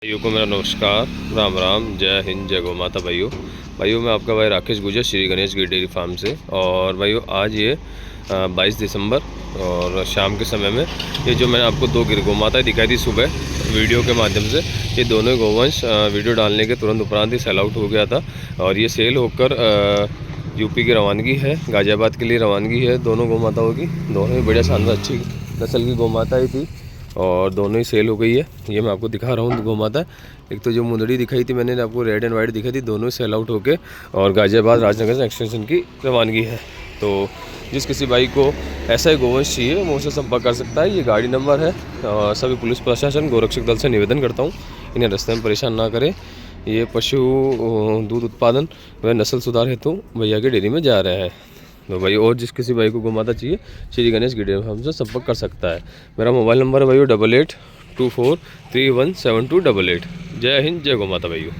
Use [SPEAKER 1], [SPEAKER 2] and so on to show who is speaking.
[SPEAKER 1] भाइयों को मेरा नमस्कार, राम राम, जय हिंद, जय गौ माता। भाइयों मैं आपका भाई राकेश गुजर, श्री गणेश गिर डेयरी फार्म से। और भाइयों आज ये 22 दिसंबर और शाम के समय में ये जो मैंने आपको दो गिर गौ माता दिखाई थी सुबह वीडियो के माध्यम से, ये दोनों गोवंश वीडियो डालने के तुरंत उपरांत ही सेल आउट हो गया था और ये सेल होकर यूपी की रवानगी है, गाज़ियाबाद के लिए रवानगी है। दोनों गौ माताओं की, दोनों ही बढ़िया शानदार अच्छी नस्ल की गौ माता ही थी और दोनों ही सेल हो गई है। ये मैं आपको दिखा रहा हूँ गौ माता। एक तो जो मुंदड़ी दिखाई थी मैंने आपको, रेड एंड वाइट दिखाई थी, दोनों ही सेल आउट होके और गाज़ियाबाद राजनगर से एक्सटेंशन की रवानगी है। तो जिस किसी भाई को ऐसा ही गोवंश चाहिए वो मुझसे संपर्क कर सकता है। ये गाड़ी नंबर है। सभी पुलिस प्रशासन, गोरक्षक दल से निवेदन करता हूँ इन्हें रास्ते में परेशान ना करें। ये पशु दूध उत्पादन व नस्ल सुधार हेतु भैया की डेयरी में जा रहा है। तो भाई और जिस किसी भाई को गौ माता चाहिए श्री गणेश गिर डेयरी हमसे संपर्क कर सकता है। मेरा मोबाइल नंबर है भाई 8824317288। जय हिंद, जय गौ माता भाइयों।